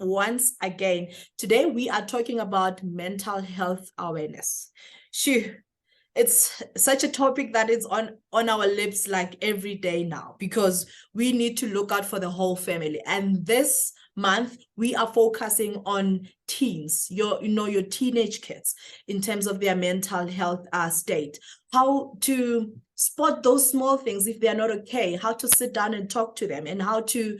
once again. Today, we are talking about mental health awareness. Shoo, it's such a topic that is on our lips like every day now, because we need to look out for the whole family. And this month, we are focusing on teens, your teenage kids, in terms of their mental health state, how to spot those small things if they're not okay, how to sit down and talk to them, and how to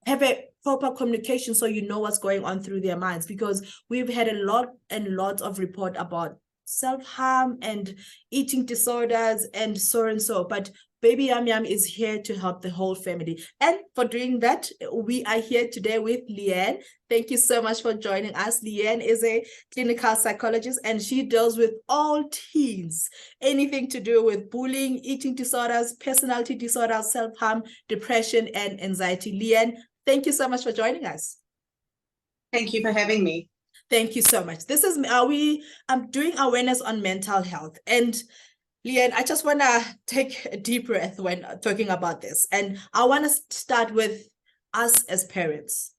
have a proper communication so you know what's going on through their minds. Because we've had a lot and lots of report about self-harm and eating disorders and so. But Baby Yum Yum is here to help the whole family. And for doing that, we are here today with Liane. Thank you so much for joining us. Liane is a clinical psychologist, and she deals with all teens, anything to do with bullying, eating disorders, personality disorders, self-harm, depression, and anxiety. Liane, thank you so much for joining us. Thank you for having me. Thank you so much. This is I'm doing awareness on mental health. And Liane, I just want to take a deep breath when talking about this. And I want to start with us as parents.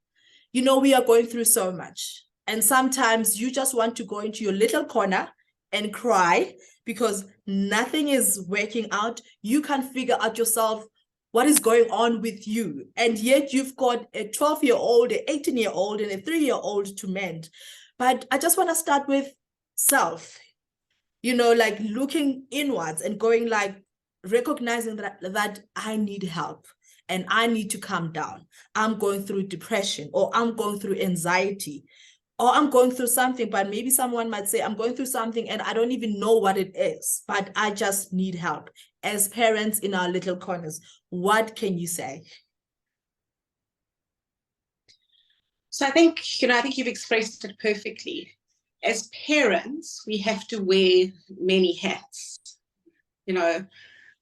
You know, we are going through so much. And sometimes you just want to go into your little corner and cry because nothing is working out. You can't figure out yourself what is going on with you. And yet you've got a 12-year-old, an 18-year-old, and a 3-year-old to mend. But I just want to start with self, like looking inwards and going like recognizing that I need help and I need to calm down. I'm going through depression, or I'm going through anxiety, or I'm going through something, but maybe someone might say I'm going through something and I don't even know what it is, but I just need help. As parents in our little corners, what can you say? So I think you've expressed it perfectly. As parents, we have to wear many hats.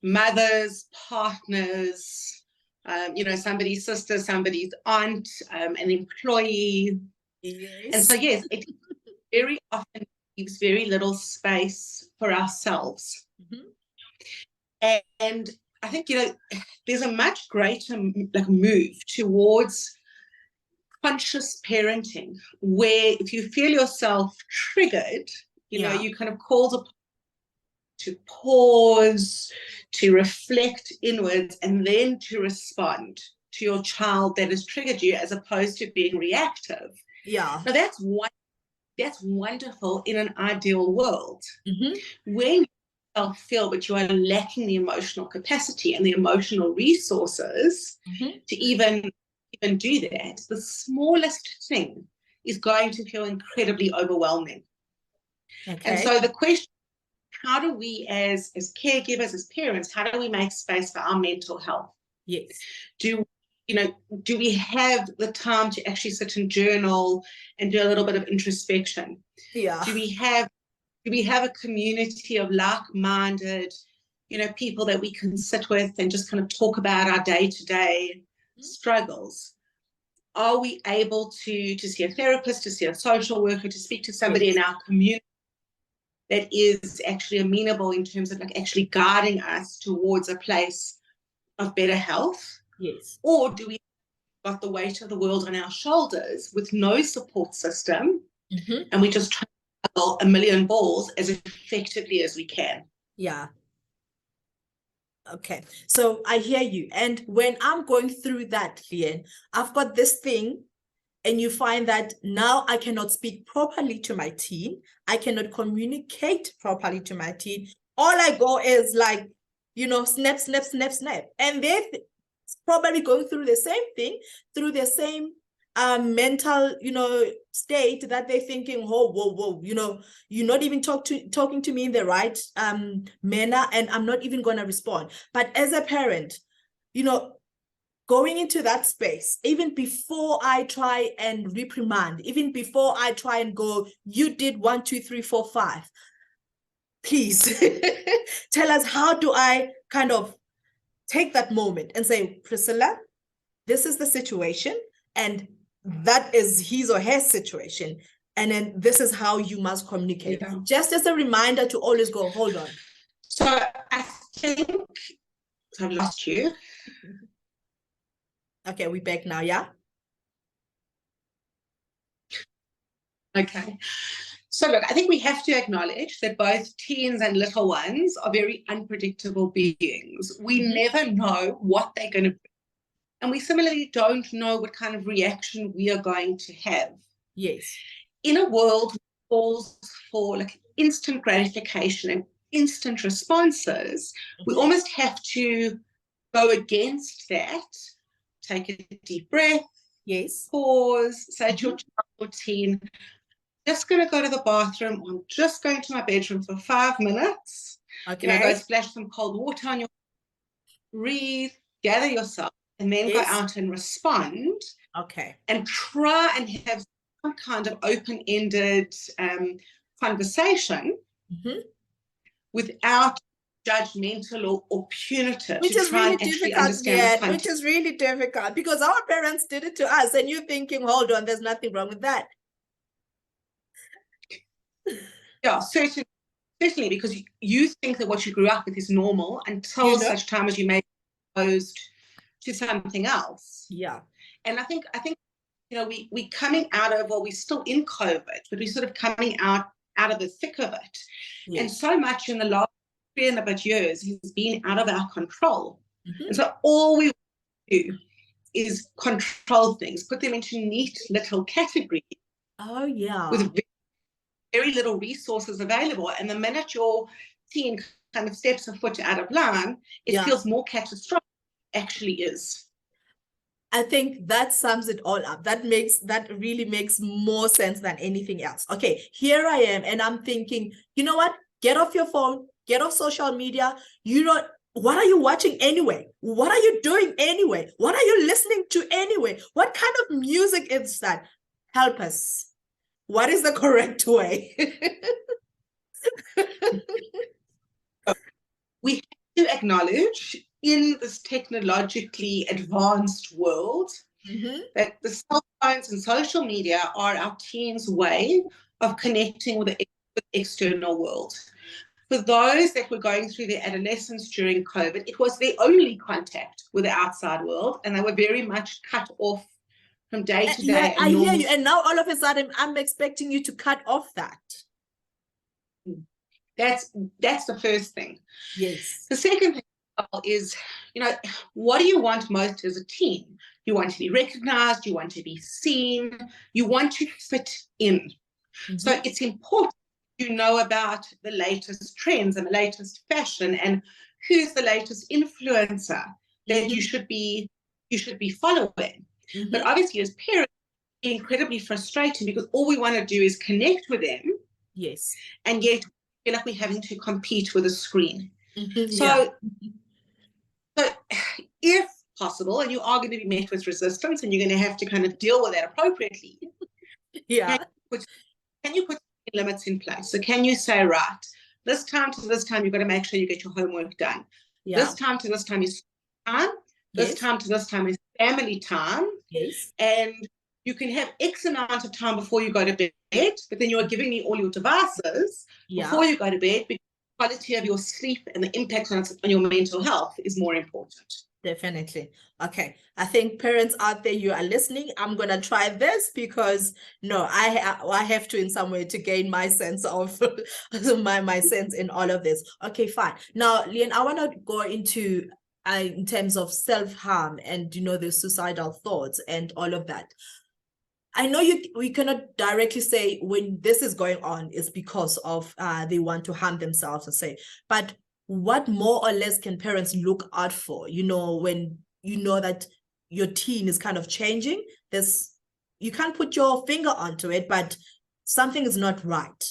Mothers, partners, somebody's sister, somebody's aunt, an employee. Yes. And so, yes, it very often leaves very little space for ourselves. Mm-hmm. And I think, there's a much greater move towards conscious parenting, where if you feel yourself triggered, you kind of called upon to pause, to reflect inwards, and then to respond to your child that has triggered you, as opposed to being reactive. Yeah. Now that's wonderful in an ideal world. Mm-hmm. When you feel but you are lacking the emotional capacity and the emotional resources to even do that, the smallest thing is going to feel incredibly overwhelming. Okay. And so the question, how do we as caregivers, as parents, how do we make space for our mental health? Yes. Do we have the time to actually sit and journal and do a little bit of introspection? Yeah. Do we have a community of like-minded, people that we can sit with and just kind of talk about our day-to-day struggles? Are we able to see a therapist, to see a social worker, to speak to somebody in our community that is actually amenable in terms of actually guiding us towards a place of better health? Yes. Or do we got the weight of the world on our shoulders with no support system, and we just try to juggle a million balls as effectively as we can? Yeah. Okay, so I hear you. And when I'm going through that, Liane, I've got this thing, and you find that now I cannot speak properly to my teen. I cannot communicate properly to my teen. All I go is like, snap, snap, snap, snap. And they're probably going through the same thing, through the same mental, state, that they're thinking, whoa, you're not even talking to me in the right manner, and I'm not even going to respond. But as a parent, going into that space, even before I try and reprimand, even before I try and go, you did 1, 2, 3, 4, 5, please tell us, how do I kind of take that moment and say, Priscilla, this is the situation, and that is his or her situation, and then this is how you must communicate. Yeah. Just as a reminder to always go, hold on. So I think I've lost you. Okay, we're back now, yeah? Okay. So look, I think we have to acknowledge that both teens and little ones are very unpredictable beings. We never know what they're going to bring. And we similarly don't know what kind of reaction we are going to have. Yes. In a world that calls for like instant gratification and instant responses, we almost have to go against that. Take a deep breath. Yes. Pause. Say to your child or teen, just going to go to the bathroom. I'm just going to my bedroom for 5 minutes. Okay. Go splash some cold water on your, breathe, gather yourself, and then go out and respond. Okay. And try and have some kind of open-ended conversation without judgmental or punitive, which to is try really and actually difficult, understand which is really difficult because our parents did it to us, and you're thinking, hold on, there's nothing wrong with that. Yeah, certainly, because you think that what you grew up with is normal until such time as you may be exposed to something else. Yeah. And I think we coming out of, well, we're still in COVID, but we're sort of coming out of the thick of it. Yes. And so much in the last 3 and a bit years has been out of our control. And so all we do is control things, put them into neat little categories. Oh, yeah. With very little resources available. And the minute your teen kind of steps a foot out of line, it feels more catastrophic. It actually is. I think that sums it all up. That really makes more sense than anything else. Okay, here I am, and I'm thinking, you know what? Get off your phone, get off social media. What are you watching anyway? What are you doing anyway? What are you listening to anyway? What kind of music is that? Help us. What is the correct way? We have to acknowledge in this technologically advanced world that the cell phones and social media are our teens' way of connecting with the external world. For those that were going through their adolescence during COVID, it was their only contact with the outside world, and they were very much cut off from day to day. Yeah, I hear you. And now all of a sudden, I'm expecting you to cut off that. That's the first thing. Yes. The second thing is, what do you want most as a teen? You want to be recognized, you want to be seen, you want to fit in. So it's important to know about the latest trends and the latest fashion and who's the latest influencer that you should be following. But obviously as parents, it's incredibly frustrating because all we want to do is connect with them. Yes. And yet we feel like we're having to compete with a screen. So if possible, and you are going to be met with resistance and you're going to have to kind of deal with that appropriately. Yeah. Can you put limits in place? So can you say, right, this time to this time, you've got to make sure you get your homework done. Yeah. This time to this time is time. This time to this time is family time. Yes. And you can have X amount of time before you go to bed, but then you are giving me all your devices before you go to bed, because the quality of your sleep and the impact on your mental health is more important. Definitely. Okay. I think parents out there, you are listening. I'm going to try this because I have to in some way to gain my sense of my sense in all of this. Okay, fine. Now, Liane, I want to go into in terms of self-harm and, the suicidal thoughts and all of that. I know we cannot directly say when this is going on is because of they want to harm themselves or say, but what more or less can parents look out for, when you know that your teen is kind of changing? You can't put your finger onto it, but something is not right,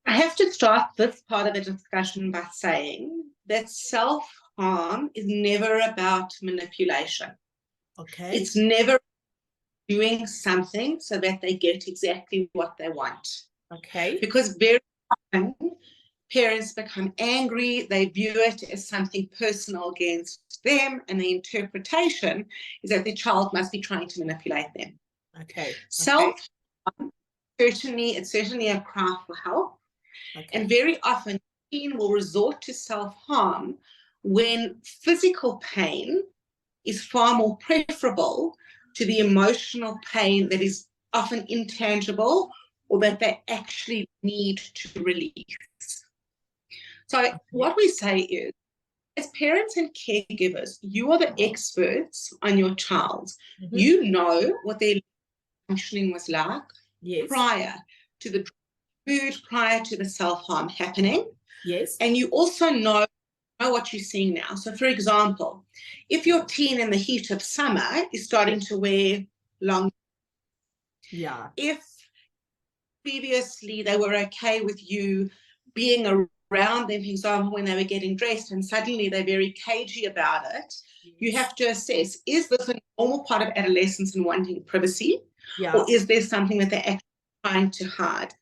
I have to start this part of the discussion by saying that self-harm is never about manipulation. Okay. It's never doing something so that they get exactly what they want. Okay. Because very often parents become angry, they view it as something personal against them, and the interpretation is that their child must be trying to manipulate them. Okay. Self-harm, it's certainly a cry for help. Okay. And very often, teen will resort to self-harm when physical pain is far more preferable to the emotional pain that is often intangible or that they actually need to release. So what we say is, as parents and caregivers, you are the experts on your child. You know what their functioning was like prior to the mood, prior to the self-harm happening. And you also know what you're seeing now. So, for example, if your teen in the heat of summer is starting to wear long, if previously they were okay with you being around them, for example, when they were getting dressed, and suddenly they're very cagey about it, you have to assess, is this a normal part of adolescence and wanting privacy? Or is there something that they're actually trying to hide?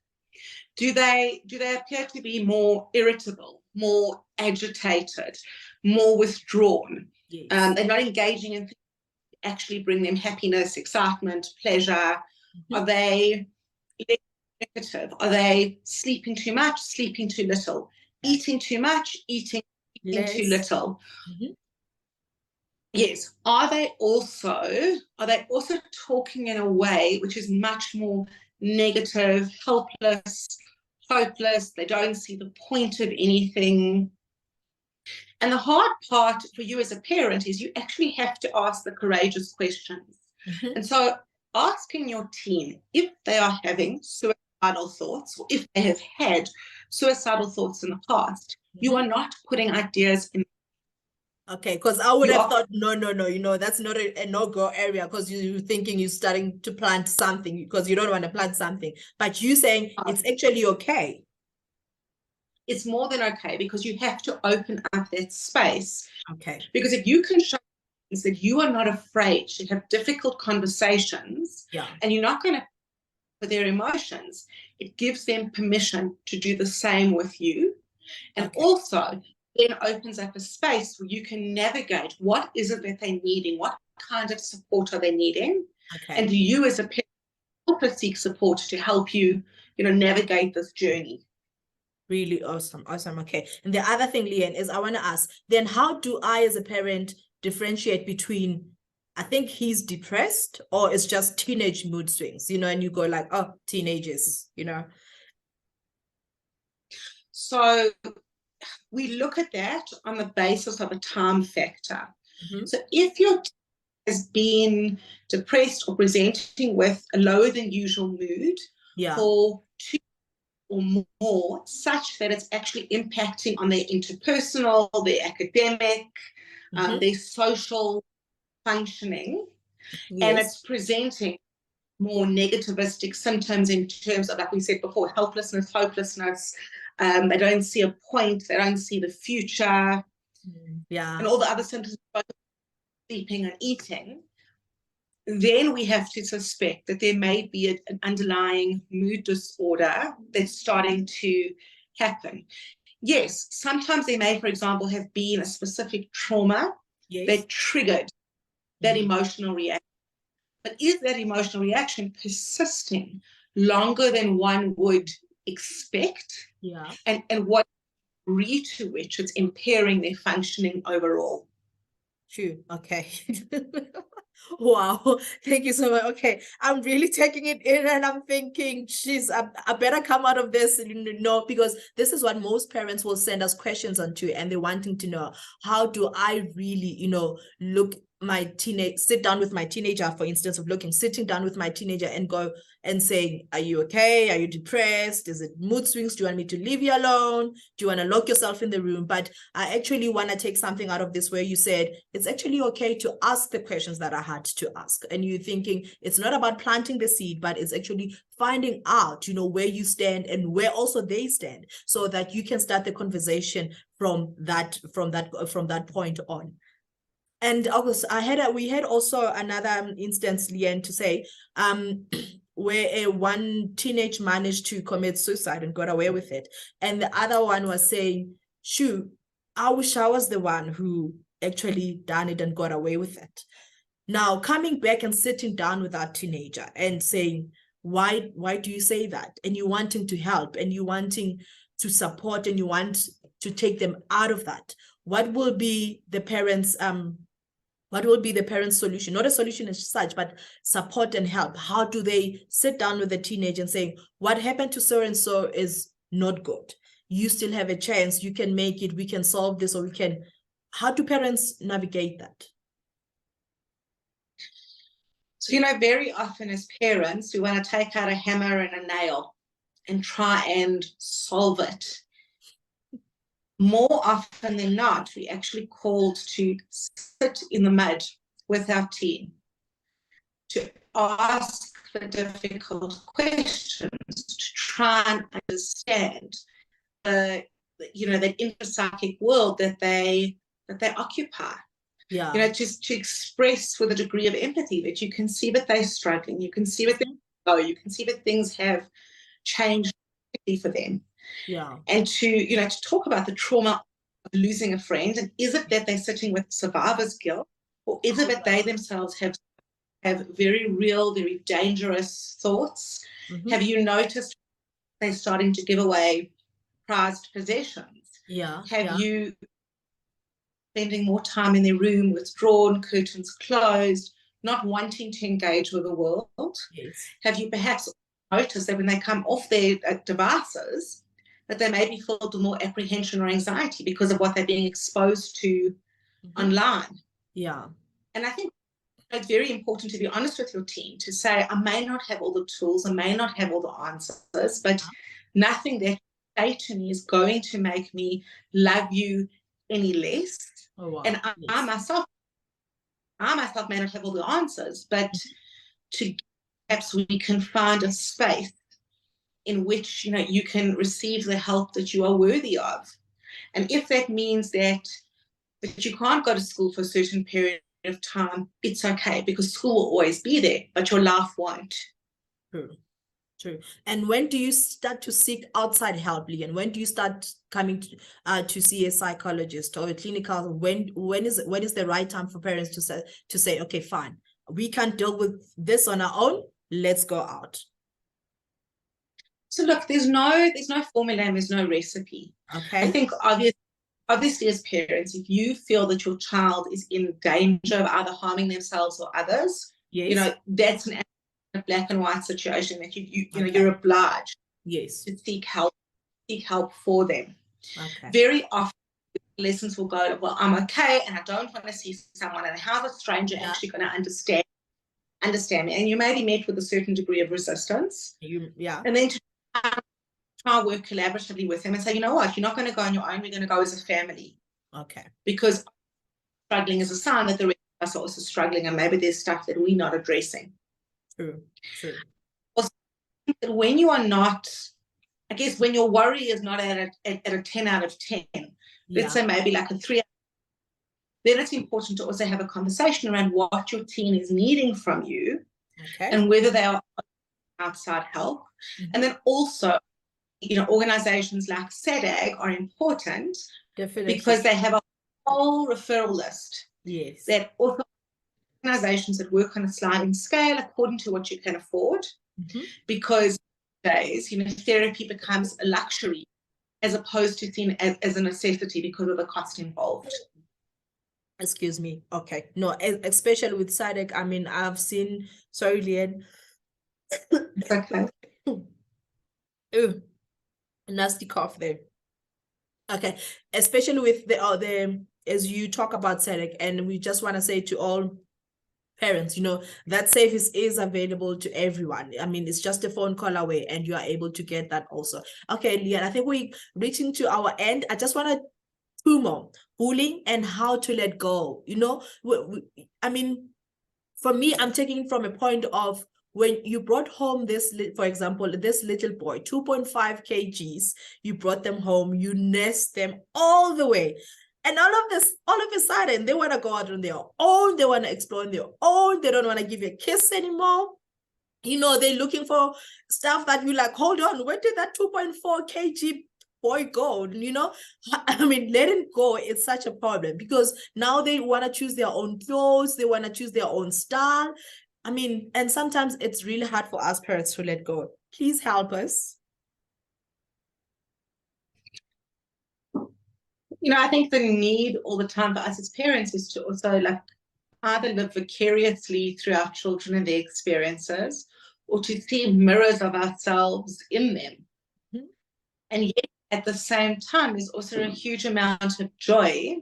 Do they appear to be more irritable, more agitated, more withdrawn? They're not engaging in things that actually bring them happiness, excitement, pleasure. Are they negative? Are they sleeping too much, sleeping too little, eating too much, eating too little? Yes. Are they also talking in a way which is much more negative, helpless, hopeless? They don't see the point of anything. And the hard part for you as a parent is you actually have to ask the courageous questions. And so asking your teen if they are having suicidal thoughts, or if they have had suicidal thoughts in the past, you are not putting ideas in. Okay, because I would have thought, no, that's not a no-go area, because you're thinking you're starting to plant something because you don't want to plant something. But you saying it's actually okay. It's more than okay, because you have to open up that space. Okay. Because if you can show that you are not afraid to have difficult conversations, and you're not going to for their emotions, it gives them permission to do the same with you. And also then opens up a space where you can navigate what is it that they're needing, what kind of support are they needing, and you as a parent also seek support to help you, navigate this journey. Really awesome. Okay. And the other thing, Liane, is I want to ask, then how do I as a parent differentiate between, I think he's depressed, or it's just teenage mood swings, and you go like, oh, teenagers, So we look at that on the basis of a time factor. So if your teen has been depressed or presenting with a lower than usual mood for 2 or more, such that it's actually impacting on their interpersonal, their academic, their social functioning, and it's presenting more negativistic symptoms in terms of, like we said before, helplessness, hopelessness. They don't see a point. They don't see the future. And all the other symptoms, sleeping and eating. Then we have to suspect that there may be an underlying mood disorder that's starting to happen. Yes, sometimes there may, for example, have been a specific trauma that triggered that emotional reaction. But is that emotional reaction persisting longer than one would expect? And what degree to which it's impairing their functioning overall? True. Okay. Wow. Thank you so much. Okay. I'm really taking it in, and I'm thinking, geez, I better come out of this, because this is what most parents will send us questions onto, and they're wanting to know, how do I really, sit down with my teenager, for instance, sitting down with my teenager and go and saying, are you okay? Are you depressed? Is it mood swings? Do you want me to leave you alone? Do you want to lock yourself in the room? But I actually want to take something out of this where you said, it's actually okay to ask the questions that I had to ask. And you're thinking it's not about planting the seed, but it's actually finding out, where you stand and where also they stand, so that you can start the conversation from that point on. And also, we had also another instance, Liane, to say, where one teenage managed to commit suicide and got away with it, and the other one was saying, "Shoot, I wish I was the one who actually done it and got away with it." Now, coming back and sitting down with that teenager and saying, "Why do you say that?" And you wanting to help, and you wanting to support, and you want to take them out of that. What will be the parents' What will be the parent's solution? Not a solution as such, but support and help. How do they sit down with the teenager and say, what happened to so and so is not good. You still have a chance. You can make it. We can solve this, or we can. How do parents navigate that? So, very often as parents, we want to take out a hammer and a nail and try and solve it. More often than not, we're actually called to sit in the mud with our teen, to ask the difficult questions, to try and understand that interpsychic world that they occupy. Yeah. Just to express with a degree of empathy that you can see that they're struggling, you can see that you can see that things have changed for them. Yeah. And to talk about the trauma of losing a friend, and is it that they're sitting with survivor's guilt, or is it that they themselves have very real, very dangerous thoughts? Mm-hmm. Have you noticed they're starting to give away prized possessions? Yeah. Have you spending more time in their room, withdrawn, curtains closed, not wanting to engage with the world? Yes. Have you perhaps noticed that when they come off their devices, that they may be filled with more apprehension or anxiety because of what they're being exposed to online? Yeah. And I think it's very important to be honest with your team, to say, I may not have all the tools, I may not have all the answers, but nothing that you say to me is going to make me love you any less. Oh, wow. And I myself may not have all the answers, but to perhaps we can find a space in which you can receive the help that you are worthy of. And if that means that you can't go to school for a certain period of time, it's okay, because school will always be there, but your life won't. True. And when do you start to seek outside help, Liane? When do you start coming to see a psychologist or a clinical? When is the right time for parents to say, okay, fine, we can't deal with this on our own, let's go out? So look, there's no formula and there's no recipe. Okay. I think obviously as parents, if you feel that your child is in danger of either harming themselves or others, yes, that's a black and white situation that you're obliged to seek help for them. Okay. Very often lessons will go, well, I'm okay and I don't want to see someone, and how's a stranger actually going to understand me? And you may be met with a certain degree of resistance. And then to try to work collaboratively with them and say, you know what, you're not going to go on your own, we're going to go as a family. Okay. Because struggling is a sign that the rest of us are also struggling, and maybe there's stuff that we're not addressing. True. Also, when you are not, I guess when your worry is not at a 10 out of 10, let's say maybe like a 3, then it's important to also have a conversation around what your teen is needing from you, and whether they are outside help. And then also, organizations like SADAG are important. Definitely. Because they have a whole referral list. Yes. That also organizations that work on a sliding scale according to what you can afford. Because days, therapy becomes a luxury as opposed to seen as a necessity because of the cost involved. Excuse me. Okay. No, especially with SADC, I mean, I've seen, sorry, Liane. Okay. Ooh, nasty cough there. Okay. Especially with the as you talk about SADC, and we just want to say to all parents, that service is available to everyone. I mean, it's just a phone call away and you are able to get that also. Okay, Liane, I think we're reaching to our end. I just want to 2 more, bullying and how to let go. I mean, for me, I'm taking from a point of when you brought home this, for example, this little boy, 2.5 kgs, you brought them home, you nest them all the way. And all of a sudden, they want to go out on their own. They want to explore on their own. They don't want to give you a kiss anymore. They're looking for stuff that you like, hold on, where did that 2.4 kg boy go? I mean, letting go is such a problem because now they want to choose their own clothes. They want to choose their own style. I mean, and sometimes it's really hard for us parents to let go. Please help us. I think the need all the time for us as parents is to also either live vicariously through our children and their experiences, or to see mirrors of ourselves in them. Mm-hmm. And yet, at the same time, there's also a huge amount of joy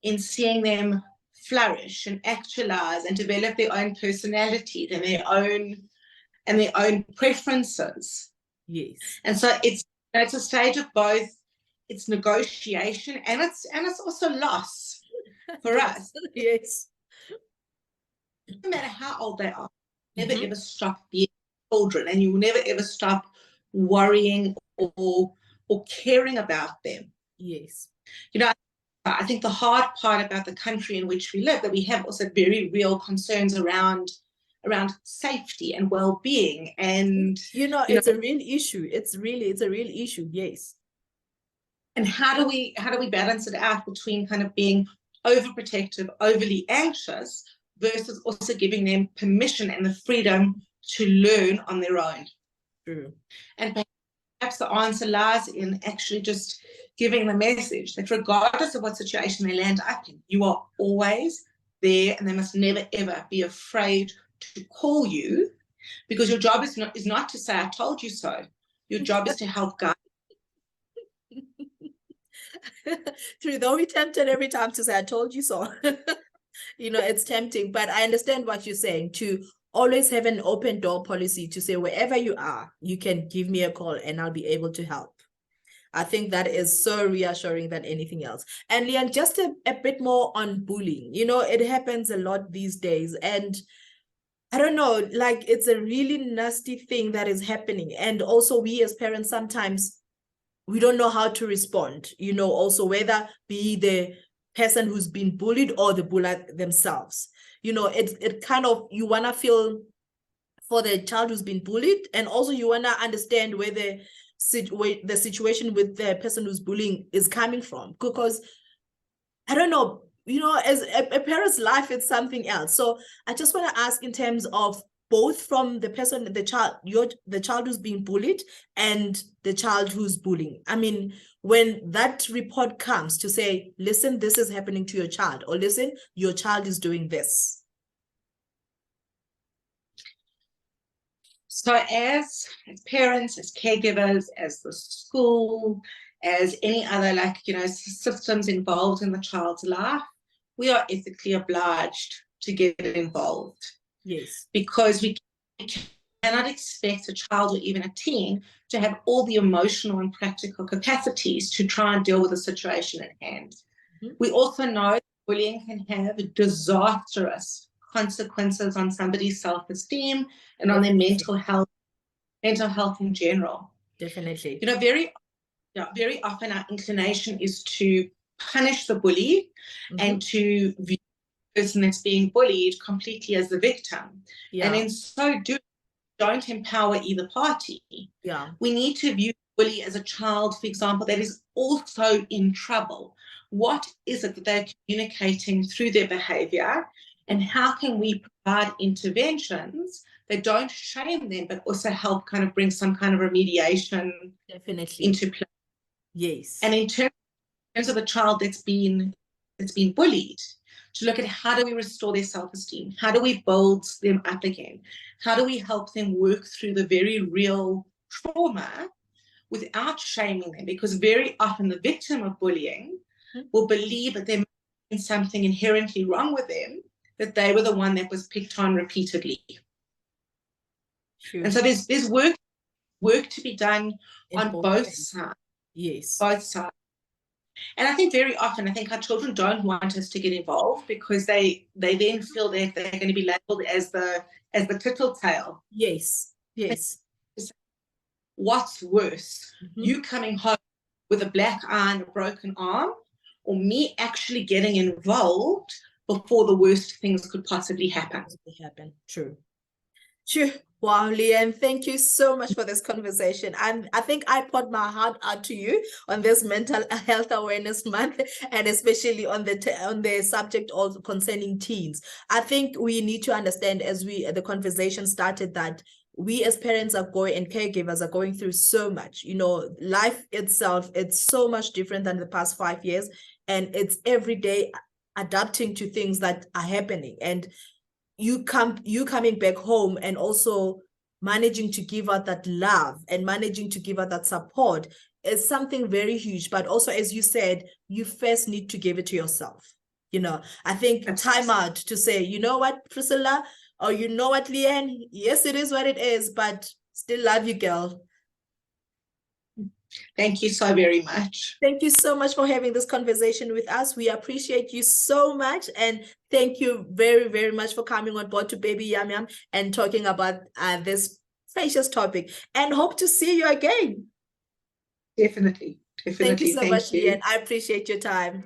in seeing them flourish and actualize and develop their own personalities and their own preferences. Yes. And so it's a stage of both. It's negotiation and it's also loss for us. Yes. No matter how old they are, never ever stop being children, and you will never ever stop worrying or caring about them. Yes. You know, I think the hard part about the country in which we live, that we have also very real concerns around safety and well-being, and it's a real issue. It's a real issue. Yes. And how do we balance it out between kind of being overprotective, overly anxious, versus also giving them permission and the freedom to learn on their own? True. And perhaps the answer lies in actually just giving the message that regardless of what situation they land up in, you are always there, and they must never ever be afraid to call you, because your job is not to say I told you so. Your job is to help guide. True, though we're tempted every time to say I told you so. It's tempting, but I understand what you're saying, to always have an open door policy, to say wherever you are, you can give me a call and I'll be able to help. I think that is so reassuring than anything else. And Liane, just a bit more on bullying. It happens a lot these days, and I don't know, like, it's a really nasty thing that is happening. And also we as parents, sometimes we don't know how to respond, also whether be the person who's been bullied or the bullied themselves. It kind of, you want to feel for the child who's been bullied, and also you want to understand where the situation with the person who's bullying is coming from, because I don't know, as a parent's life, it's something else. So I just want to ask, in terms of both from the person, the child who's being bullied and the child who's bullying. I mean, when that report comes to say, listen, this is happening to your child, or listen, your child is doing this. So as parents, as caregivers, as the school, as any other systems involved in the child's life, we are ethically obliged to get involved. Yes. Because we cannot expect a child or even a teen to have all the emotional and practical capacities to try and deal with the situation at hand. We also know that bullying can have disastrous consequences on somebody's self-esteem and on their mental health in general. Definitely. Very often our inclination is to punish the bully and to view the person that's being bullied completely as the victim. Yeah. And in so doing, don't empower either party. Yeah. We need to view the bully as a child, for example, that is also in trouble. What is it that they're communicating through their behavior, and how can we provide interventions that don't shame them, but also help kind of bring some kind of remediation into play? Yes. And in terms of the child that's been bullied, to look at how do we restore their self-esteem? How do we build them up again? How do we help them work through the very real trauma without shaming them? Because very often the victim of bullying will believe that there might be something inherently wrong with them, that they were the one that was picked on repeatedly. True. And so there's work to be done on both sides. Yes. Both sides. And I think very often, our children don't want us to get involved, because they then feel that they're going to be labelled as the tattletale. Yes. Yes. What's worse, you coming home with a black eye and a broken arm, or me actually getting involved before the worst things could possibly happen? True. Wow, Liane, thank you so much for this conversation. And I think I poured my heart out to you on this Mental Health Awareness Month, and especially on the subject also concerning teens. I think we need to understand, as the conversation started, that we as parents and caregivers are going through so much. Life itself, it's so much different than the past 5 years, and it's every day adapting to things that are happening, and you coming back home and also managing to give out that love and managing to give out that support is something very huge. But also, as you said, you first need to give it to yourself. You know, I think time out to say, you know what, Priscilla, or you know what, Liane, yes, it is what it is, but still love you, girl. Thank you so very much. Thank you so much for having this conversation with us. We appreciate you so much. And thank you very, very much for coming on board to Baby Yum Yum and talking about this precious topic, and hope to see you again. Definitely. Thank you so much, Liane. I appreciate your time.